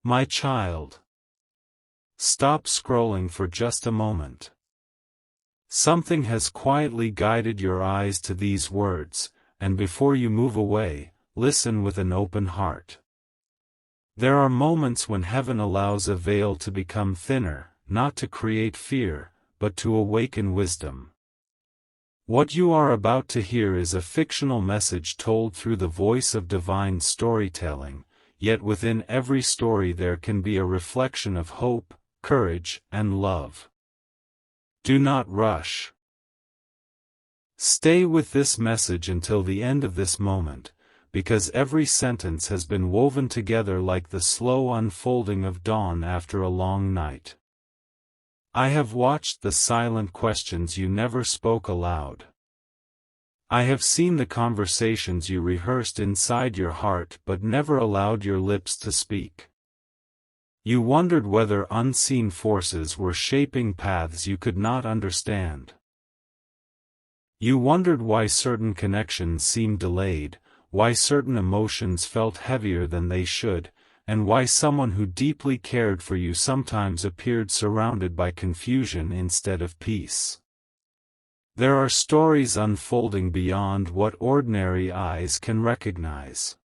My child. Stop scrolling for just a moment. Something has quietly guided your eyes to these words, and before you move away, listen with an open heart. There are moments when heaven allows a veil to become thinner, not to create fear, but to awaken wisdom. What you are about to hear is a fictional message told through the voice of divine storytelling, yet within every story there can be a reflection of hope, courage, and love. Do not rush. Stay with this message until the end of this moment, because every sentence has been woven together like the slow unfolding of dawn after a long night. I have watched the silent questions you never spoke aloud. I have seen the conversations you rehearsed inside your heart but never allowed your lips to speak. You wondered whether unseen forces were shaping paths you could not understand. You wondered why certain connections seemed delayed, why certain emotions felt heavier than they should, and why someone who deeply cared for you sometimes appeared surrounded by confusion instead of peace. There are stories unfolding beyond what ordinary eyes can recognize.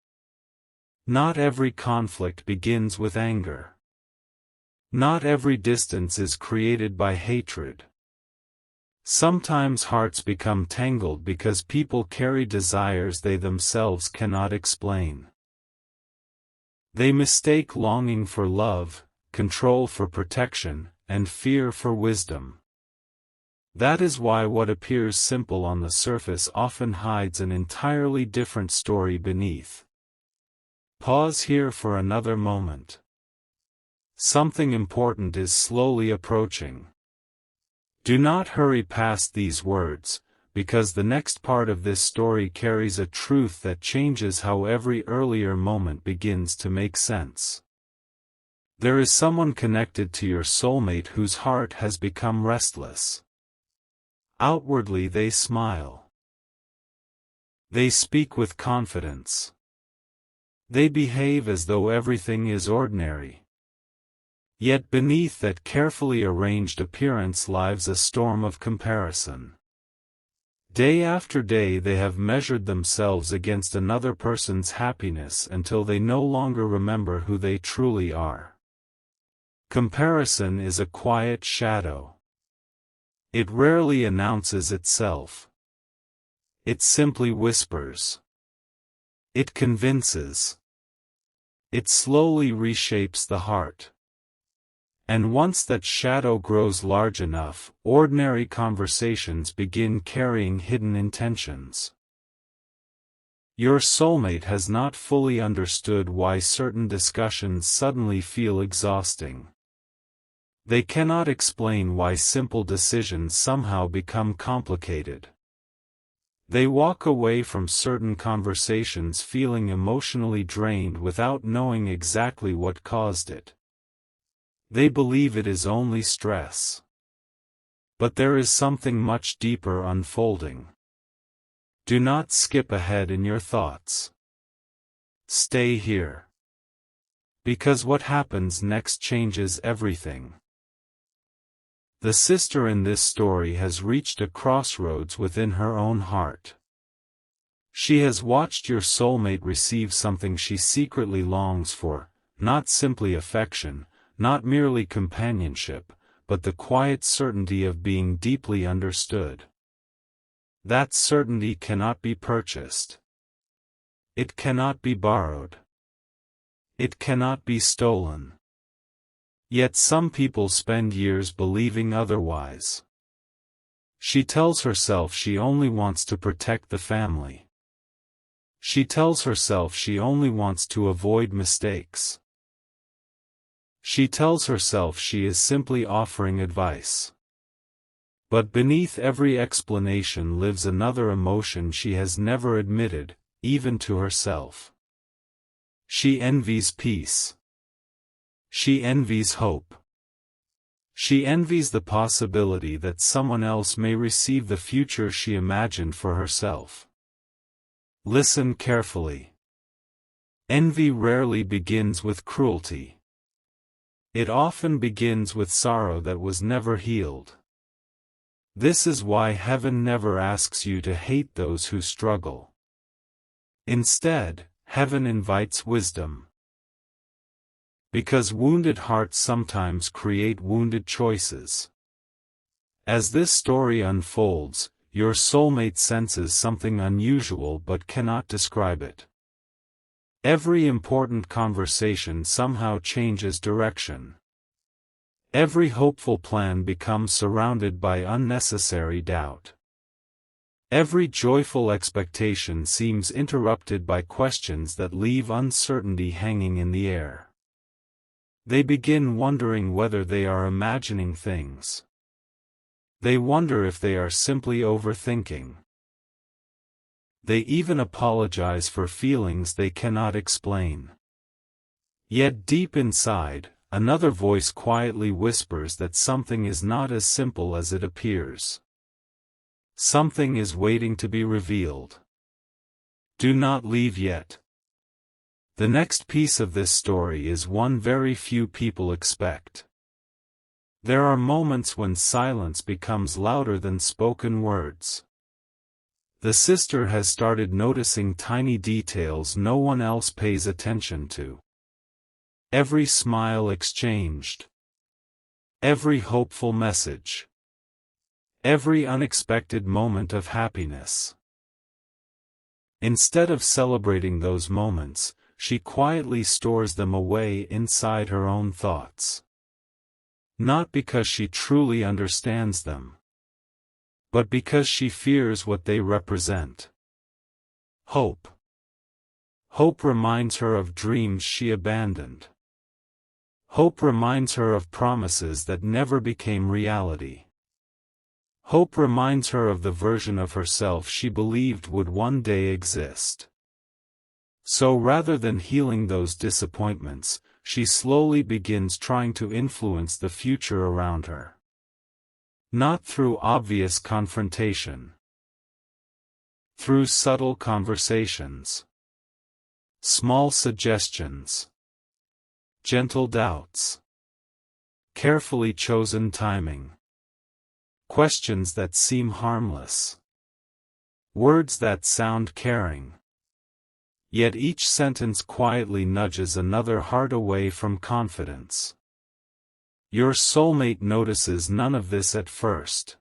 Not every conflict begins with anger. Not every distance is created by hatred. Sometimes hearts become tangled because people carry desires they themselves cannot explain. They mistake longing for love, control for protection, and fear for wisdom. That is why what appears simple on the surface often hides an entirely different story beneath. Pause here for another moment. Something important is slowly approaching. Do not hurry past these words, because the next part of this story carries a truth that changes how every earlier moment begins to make sense. There is someone connected to your soulmate whose heart has become restless. Outwardly they smile. They speak with confidence. They behave as though everything is ordinary. Yet beneath that carefully arranged appearance lies a storm of comparison. Day after day they have measured themselves against another person's happiness until they no longer remember who they truly are. Comparison is a quiet shadow. It rarely announces itself. It simply whispers. It convinces. It slowly reshapes the heart. And once that shadow grows large enough, ordinary conversations begin carrying hidden intentions. Your soulmate has not fully understood why certain discussions suddenly feel exhausting. They cannot explain why simple decisions somehow become complicated. They walk away from certain conversations feeling emotionally drained without knowing exactly what caused it. They believe it is only stress. But there is something much deeper unfolding. Do not skip ahead in your thoughts. Stay here. Because what happens next changes everything. The sister in this story has reached a crossroads within her own heart. She has watched your soulmate receive something she secretly longs for, not simply affection, not merely companionship, but the quiet certainty of being deeply understood. That certainty cannot be purchased. It cannot be borrowed. It cannot be stolen. Yet some people spend years believing otherwise. She tells herself she only wants to protect the family. She tells herself she only wants to avoid mistakes. She tells herself she is simply offering advice. But beneath every explanation lives another emotion she has never admitted, even to herself. She envies peace. She envies hope. She envies the possibility that someone else may receive the future she imagined for herself. Listen carefully. Envy rarely begins with cruelty. It often begins with sorrow that was never healed. This is why heaven never asks you to hate those who struggle. Instead, heaven invites wisdom. Because wounded hearts sometimes create wounded choices. As this story unfolds, your soulmate senses something unusual but cannot describe it. Every important conversation somehow changes direction. Every hopeful plan becomes surrounded by unnecessary doubt. Every joyful expectation seems interrupted by questions that leave uncertainty hanging in the air. They begin wondering whether they are imagining things. They wonder if they are simply overthinking. They even apologize for feelings they cannot explain. Yet deep inside, another voice quietly whispers that something is not as simple as it appears. Something is waiting to be revealed. Do not leave yet. The next piece of this story is one very few people expect. There are moments when silence becomes louder than spoken words. The sister has started noticing tiny details no one else pays attention to. Every smile exchanged. Every hopeful message. Every unexpected moment of happiness. Instead of celebrating those moments, she quietly stores them away inside her own thoughts. Not because she truly understands them, but because she fears what they represent. Hope. Hope reminds her of dreams she abandoned. Hope reminds her of promises that never became reality. Hope reminds her of the version of herself she believed would one day exist. So rather than healing those disappointments, she slowly begins trying to influence the future around her. Not through obvious confrontation. Through subtle conversations. Small suggestions. Gentle doubts. Carefully chosen timing. Questions that seem harmless. Words that sound caring. Yet each sentence quietly nudges another heart away from confidence. Your soulmate notices none of this at first.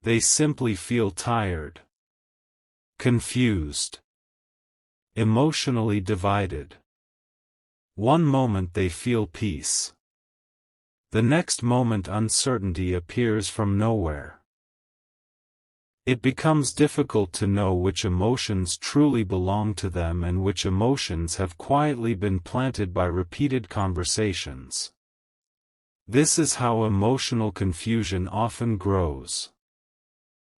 They simply feel tired, confused, emotionally divided. One moment they feel peace. The next moment uncertainty appears from nowhere. It becomes difficult to know which emotions truly belong to them and which emotions have quietly been planted by repeated conversations. This is how emotional confusion often grows.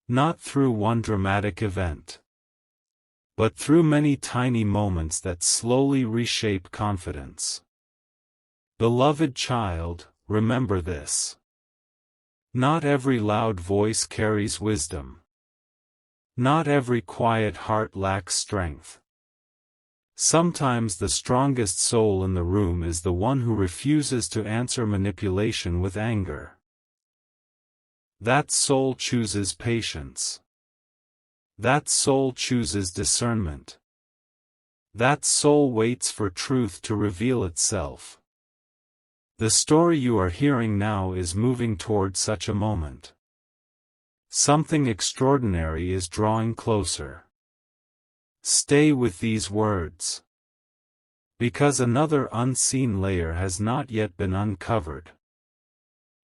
Not through one dramatic event, but through many tiny moments that slowly reshape confidence. Beloved child, remember this. Not every loud voice carries wisdom. Not every quiet heart lacks strength. Sometimes the strongest soul in the room is the one who refuses to answer manipulation with anger. That soul chooses patience. That soul chooses discernment. That soul waits for truth to reveal itself. The story you are hearing now is moving toward such a moment. Something extraordinary is drawing closer. Stay with these words. Because another unseen layer has not yet been uncovered.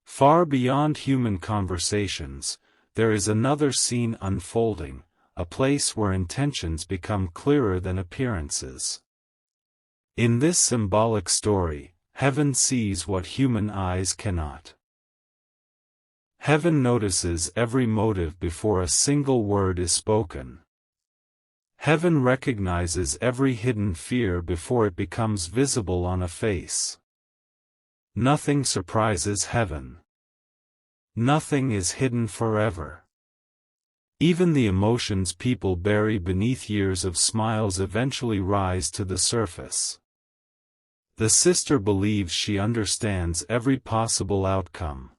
Far beyond human conversations, there is another scene unfolding, a place where intentions become clearer than appearances. In this symbolic story, heaven sees what human eyes cannot. Heaven notices every motive before a single word is spoken. Heaven recognizes every hidden fear before it becomes visible on a face. Nothing surprises heaven. Nothing is hidden forever. Even the emotions people bury beneath years of smiles eventually rise to the surface. The sister believes she understands every possible outcome.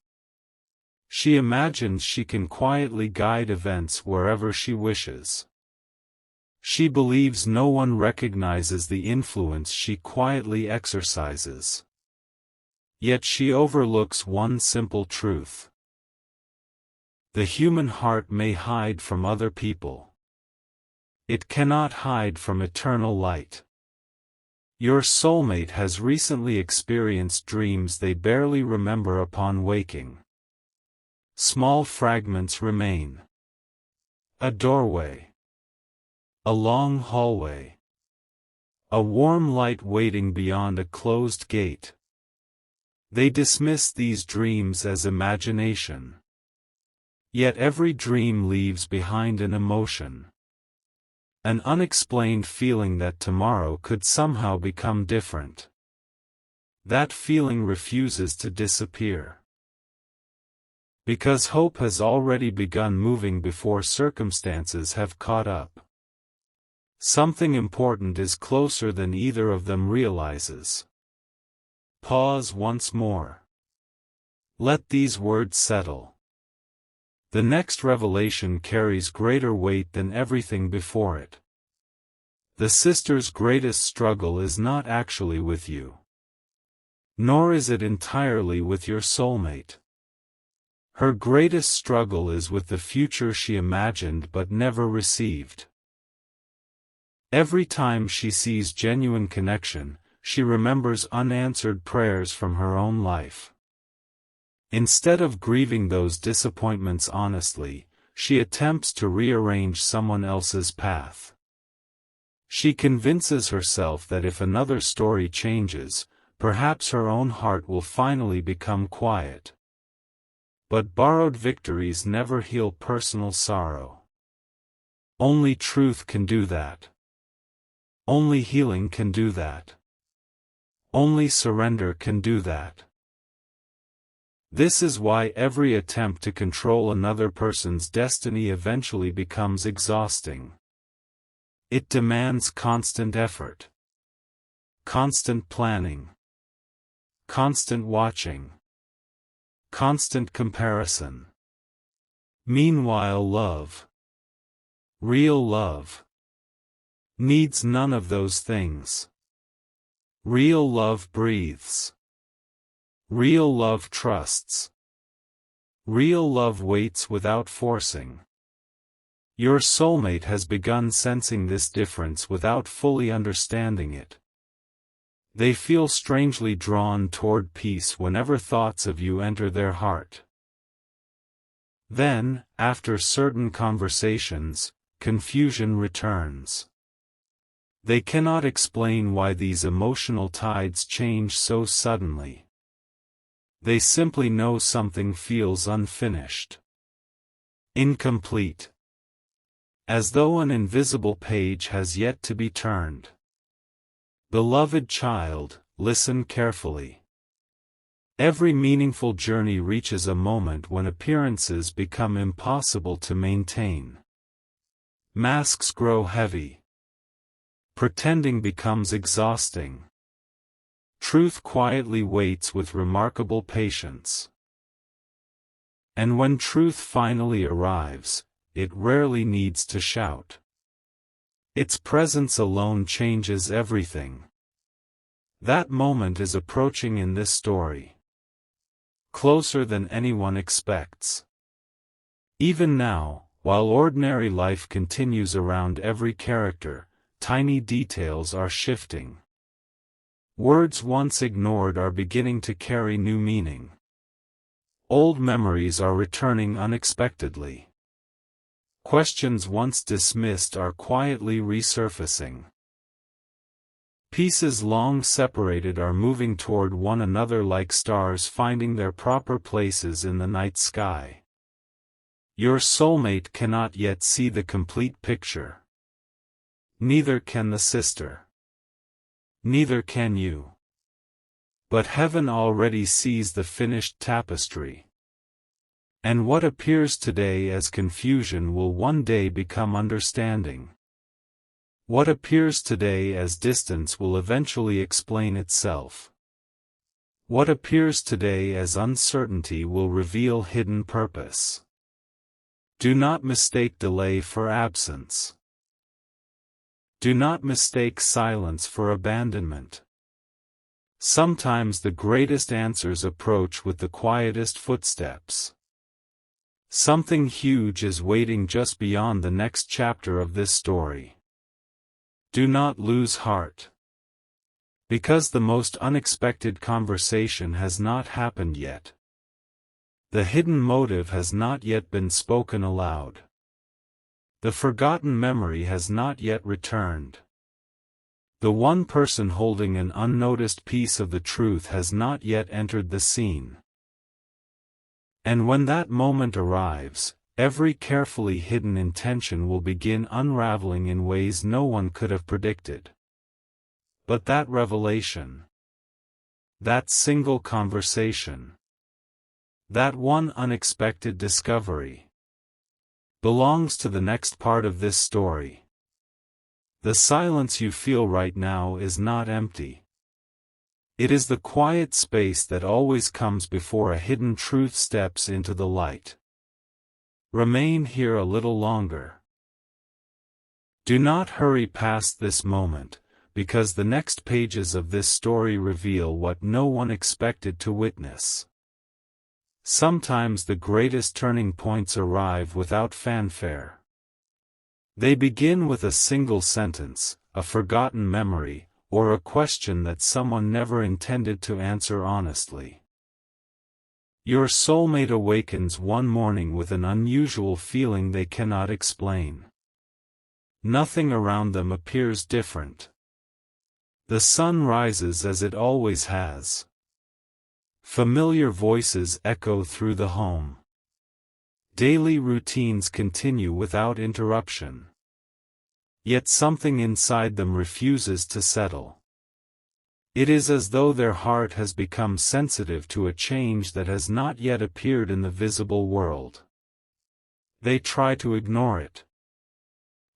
She imagines she can quietly guide events wherever she wishes. She believes no one recognizes the influence she quietly exercises. Yet she overlooks one simple truth. The human heart may hide from other people. It cannot hide from eternal light. Your soulmate has recently experienced dreams they barely remember upon waking. Small fragments remain. A doorway. A long hallway. A warm light waiting beyond a closed gate. They dismiss these dreams as imagination. Yet every dream leaves behind an emotion. An unexplained feeling that tomorrow could somehow become different. That feeling refuses to disappear. Because hope has already begun moving before circumstances have caught up. Something important is closer than either of them realizes. Pause once more. Let these words settle. The next revelation carries greater weight than everything before it. The sister's greatest struggle is not actually with you. Nor is it entirely with your soulmate. Her greatest struggle is with the future she imagined but never received. Every time she sees genuine connection, she remembers unanswered prayers from her own life. Instead of grieving those disappointments honestly, she attempts to rearrange someone else's path. She convinces herself that if another story changes, perhaps her own heart will finally become quiet. But borrowed victories never heal personal sorrow. Only truth can do that. Only healing can do that. Only surrender can do that. This is why every attempt to control another person's destiny eventually becomes exhausting. It demands constant effort, constant planning, constant watching, constant comparison. Meanwhile, love, real love, needs none of those things. Real love breathes. Real love trusts. Real love waits without forcing. Your soulmate has begun sensing this difference without fully understanding it. They feel strangely drawn toward peace whenever thoughts of you enter their heart. Then, after certain conversations, confusion returns. They cannot explain why these emotional tides change so suddenly. They simply know something feels unfinished. Incomplete. As though an invisible page has yet to be turned. Beloved child, listen carefully. Every meaningful journey reaches a moment when appearances become impossible to maintain. Masks grow heavy. Pretending becomes exhausting. Truth quietly waits with remarkable patience. And when truth finally arrives, it rarely needs to shout. Its presence alone changes everything. That moment is approaching in this story. Closer than anyone expects. Even now, while ordinary life continues around every character, tiny details are shifting. Words once ignored are beginning to carry new meaning. Old memories are returning unexpectedly. Questions once dismissed are quietly resurfacing. Pieces long separated are moving toward one another like stars finding their proper places in the night sky. Your soulmate cannot yet see the complete picture. Neither can the sister. Neither can you. But heaven already sees the finished tapestry. And what appears today as confusion will one day become understanding. What appears today as distance will eventually explain itself. What appears today as uncertainty will reveal hidden purpose. Do not mistake delay for absence. Do not mistake silence for abandonment. Sometimes the greatest answers approach with the quietest footsteps. Something huge is waiting just beyond the next chapter of this story. Do not lose heart. Because the most unexpected conversation has not happened yet. The hidden motive has not yet been spoken aloud. The forgotten memory has not yet returned. The one person holding an unnoticed piece of the truth has not yet entered the scene. And when that moment arrives, every carefully hidden intention will begin unraveling in ways no one could have predicted. But that revelation, that single conversation, that one unexpected discovery, belongs to the next part of this story. The silence you feel right now is not empty. It is the quiet space that always comes before a hidden truth steps into the light. Remain here a little longer. Do not hurry past this moment, because the next pages of this story reveal what no one expected to witness. Sometimes the greatest turning points arrive without fanfare. They begin with a single sentence, a forgotten memory, or a question that someone never intended to answer honestly. Your soulmate awakens one morning with an unusual feeling they cannot explain. Nothing around them appears different. The sun rises as it always has. Familiar voices echo through the home. Daily routines continue without interruption. Yet something inside them refuses to settle. It is as though their heart has become sensitive to a change that has not yet appeared in the visible world. They try to ignore it.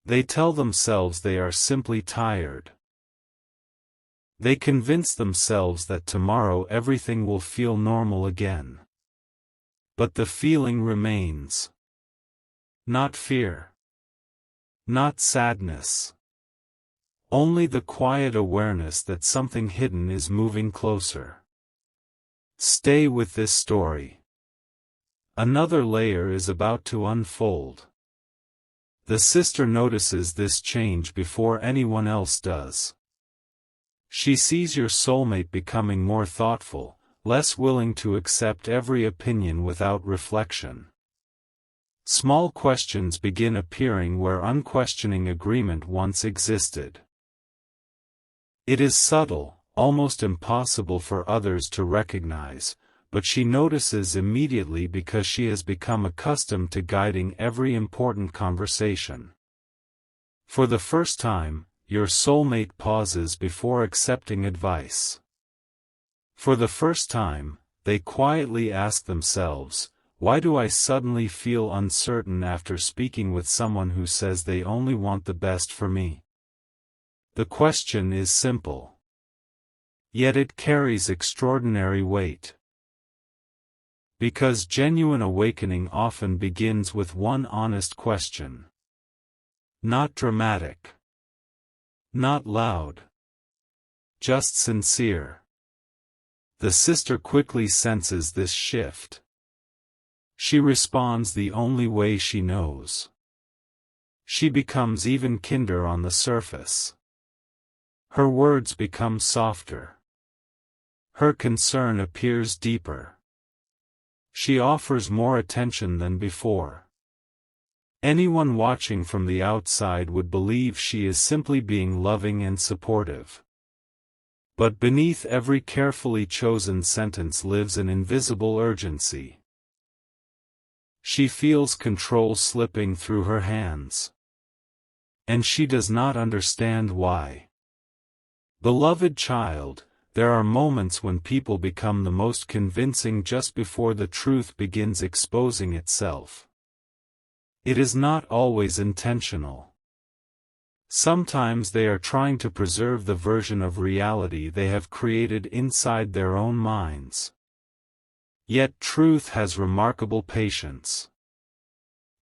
They tell themselves they are simply tired. They convince themselves that tomorrow everything will feel normal again. But the feeling remains. Not fear. Not sadness. Only the quiet awareness that something hidden is moving closer. Stay with this story. Another layer is about to unfold. The sister notices this change before anyone else does. She sees your soulmate becoming more thoughtful, less willing to accept every opinion without reflection. Small questions begin appearing where unquestioning agreement once existed. It is subtle, almost impossible for others to recognize, but she notices immediately because she has become accustomed to guiding every important conversation. For the first time, your soulmate pauses before accepting advice. For the first time, they quietly ask themselves, why do I suddenly feel uncertain after speaking with someone who says they only want the best for me? The question is simple. Yet it carries extraordinary weight. Because genuine awakening often begins with one honest question. Not dramatic. Not loud. Just sincere. The sister quickly senses this shift. She responds the only way she knows. She becomes even kinder on the surface. Her words become softer. Her concern appears deeper. She offers more attention than before. Anyone watching from the outside would believe she is simply being loving and supportive. But beneath every carefully chosen sentence lives an invisible urgency. She feels control slipping through her hands. And she does not understand why. Beloved child, there are moments when people become the most convincing just before the truth begins exposing itself. It is not always intentional. Sometimes they are trying to preserve the version of reality they have created inside their own minds. Yet truth has remarkable patience.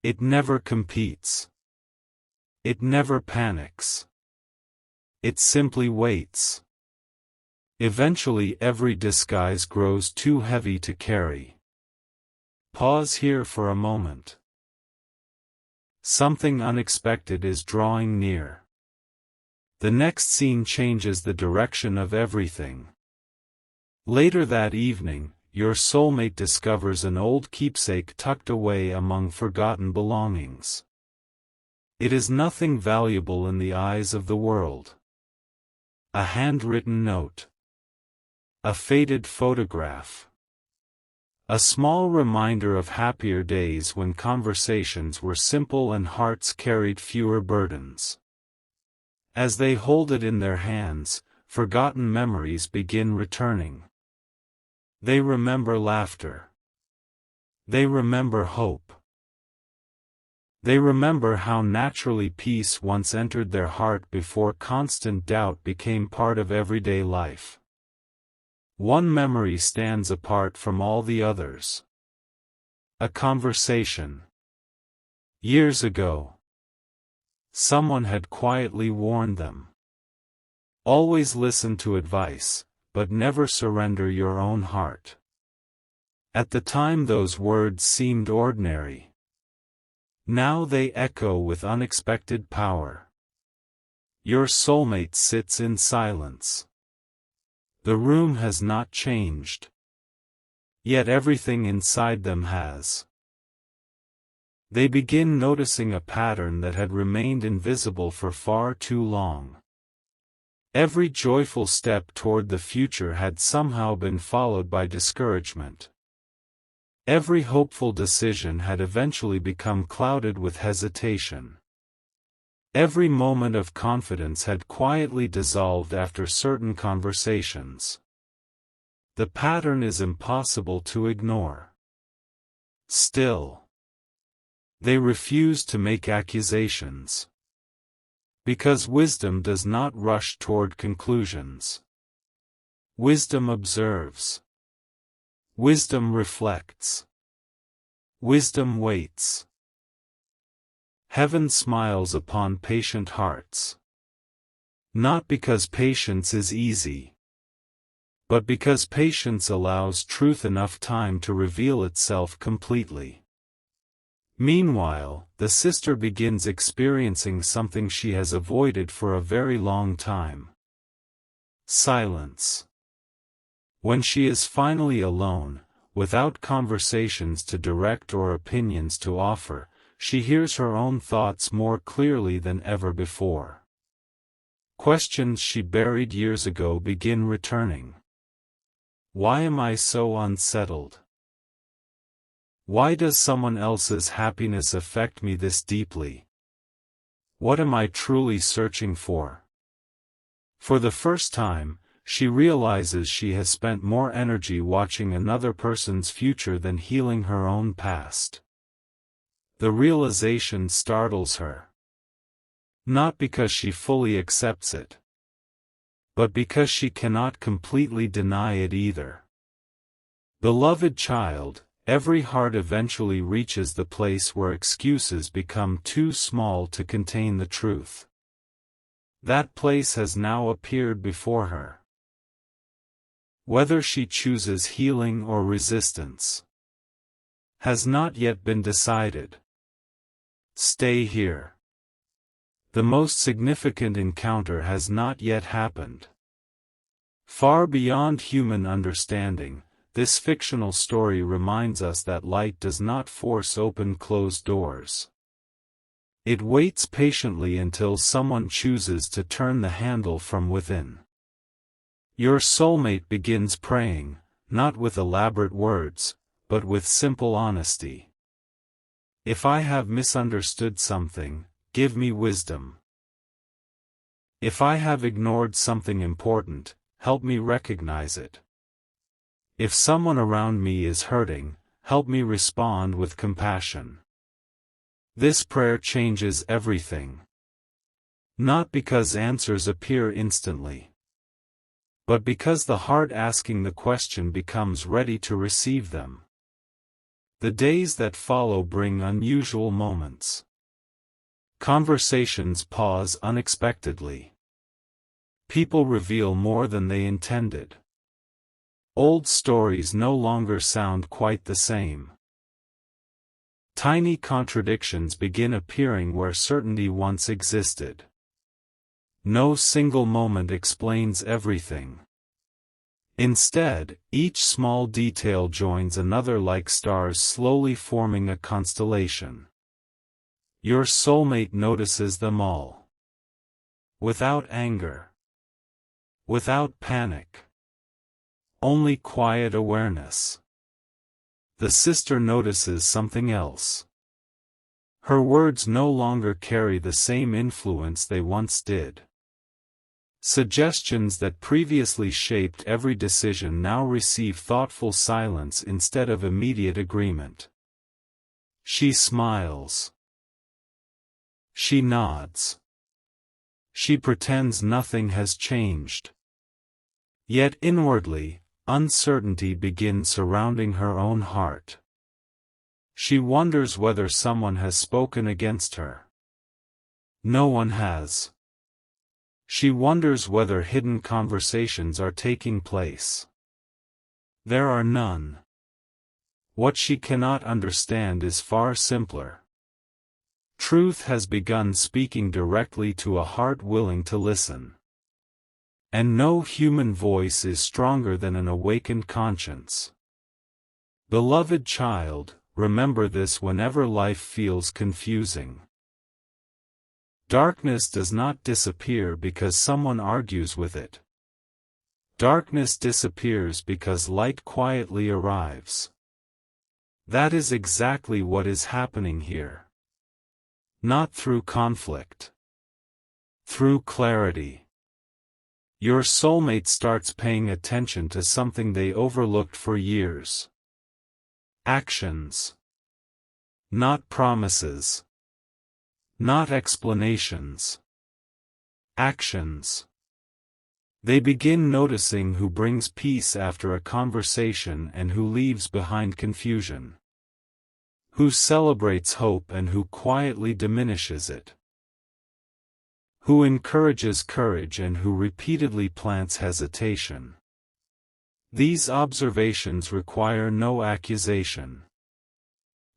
It never competes. It never panics. It simply waits. Eventually every disguise grows too heavy to carry. Pause here for a moment. Something unexpected is drawing near. The next scene changes the direction of everything. Later that evening, your soulmate discovers an old keepsake tucked away among forgotten belongings. It is nothing valuable in the eyes of the world. A handwritten note. A faded photograph. A small reminder of happier days when conversations were simple and hearts carried fewer burdens. As they hold it in their hands, forgotten memories begin returning. They remember laughter. They remember hope. They remember how naturally peace once entered their heart before constant doubt became part of everyday life. One memory stands apart from all the others. A conversation. Years ago, someone had quietly warned them. Always listen to advice, but never surrender your own heart. At the time those words seemed ordinary. Now they echo with unexpected power. Your soulmate sits in silence. The room has not changed. Yet everything inside them has. They begin noticing a pattern that had remained invisible for far too long. Every joyful step toward the future had somehow been followed by discouragement. Every hopeful decision had eventually become clouded with hesitation. Every moment of confidence had quietly dissolved after certain conversations. The pattern is impossible to ignore. Still, they refuse to make accusations. Because wisdom does not rush toward conclusions. Wisdom observes. Wisdom reflects. Wisdom waits. Heaven smiles upon patient hearts. Not because patience is easy, but because patience allows truth enough time to reveal itself completely. Meanwhile, the sister begins experiencing something she has avoided for a very long time. Silence. When she is finally alone, without conversations to direct or opinions to offer, she hears her own thoughts more clearly than ever before. Questions she buried years ago begin returning. Why am I so unsettled? Why does someone else's happiness affect me this deeply? What am I truly searching for? For the first time, she realizes she has spent more energy watching another person's future than healing her own past. The realization startles her. Not because she fully accepts it, but because she cannot completely deny it either. Beloved child, every heart eventually reaches the place where excuses become too small to contain the truth. That place has now appeared before her. Whether she chooses healing or resistance has not yet been decided. Stay here. The most significant encounter has not yet happened. Far beyond human understanding, this fictional story reminds us that light does not force open closed doors. It waits patiently until someone chooses to turn the handle from within. Your soulmate begins praying, not with elaborate words, but with simple honesty. If I have misunderstood something, give me wisdom. If I have ignored something important, help me recognize it. If someone around me is hurting, help me respond with compassion. This prayer changes everything. Not because answers appear instantly, but because the heart asking the question becomes ready to receive them. The days that follow bring unusual moments. Conversations pause unexpectedly. People reveal more than they intended. Old stories no longer sound quite the same. Tiny contradictions begin appearing where certainty once existed. No single moment explains everything. Instead, each small detail joins another like stars slowly forming a constellation. Your soulmate notices them all. Without anger. Without panic. Only quiet awareness. The sister notices something else. Her words no longer carry the same influence they once did. Suggestions that previously shaped every decision now receive thoughtful silence instead of immediate agreement. She smiles. She nods. She pretends nothing has changed. Yet inwardly, uncertainty begins surrounding her own heart. She wonders whether someone has spoken against her. No one has. She wonders whether hidden conversations are taking place. There are none. What she cannot understand is far simpler. Truth has begun speaking directly to a heart willing to listen. And no human voice is stronger than an awakened conscience. Beloved child, remember this whenever life feels confusing. Darkness does not disappear because someone argues with it. Darkness disappears because light quietly arrives. That is exactly what is happening here. Not through conflict. Through clarity. Your soulmate starts paying attention to something they overlooked for years. Actions. Not promises. Not explanations. Actions. They begin noticing who brings peace after a conversation and who leaves behind confusion. Who celebrates hope and who quietly diminishes it. Who encourages courage and who repeatedly plants hesitation. These observations require no accusation.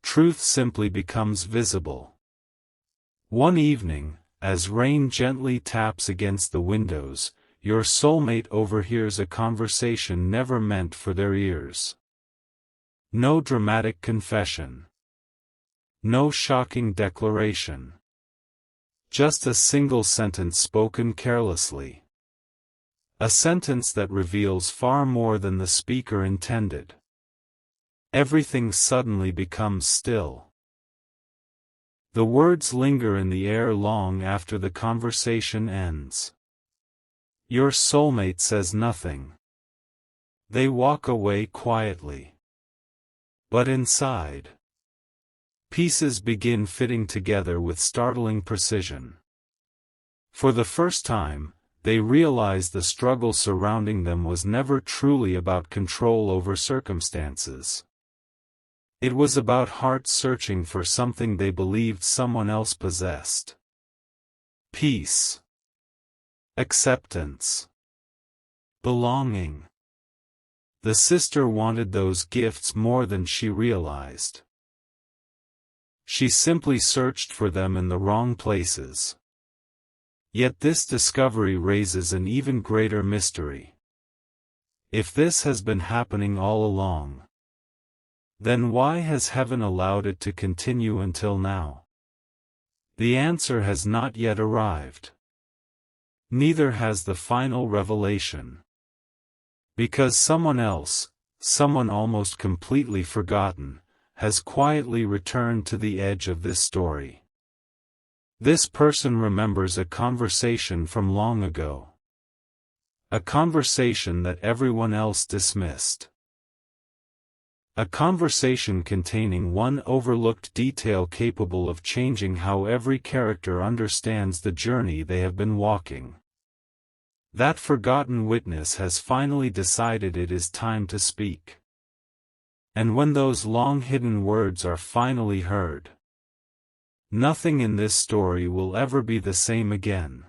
Truth simply becomes visible. One evening, as rain gently taps against the windows, your soulmate overhears a conversation never meant for their ears. No dramatic confession. No shocking declaration. Just a single sentence spoken carelessly. A sentence that reveals far more than the speaker intended. Everything suddenly becomes still. The words linger in the air long after the conversation ends. Your soulmate says nothing. They walk away quietly. But inside, pieces begin fitting together with startling precision. For the first time, they realize the struggle surrounding them was never truly about control over circumstances. It was about hearts searching for something they believed someone else possessed. Peace. Acceptance. Belonging. The sister wanted those gifts more than she realized. She simply searched for them in the wrong places. Yet this discovery raises an even greater mystery. If this has been happening all along, then why has heaven allowed it to continue until now? The answer has not yet arrived. Neither has the final revelation. Because someone else, someone almost completely forgotten, has quietly returned to the edge of this story. This person remembers a conversation from long ago. A conversation that everyone else dismissed. A conversation containing one overlooked detail capable of changing how every character understands the journey they have been walking. That forgotten witness has finally decided it is time to speak. And when those long-hidden words are finally heard, nothing in this story will ever be the same again.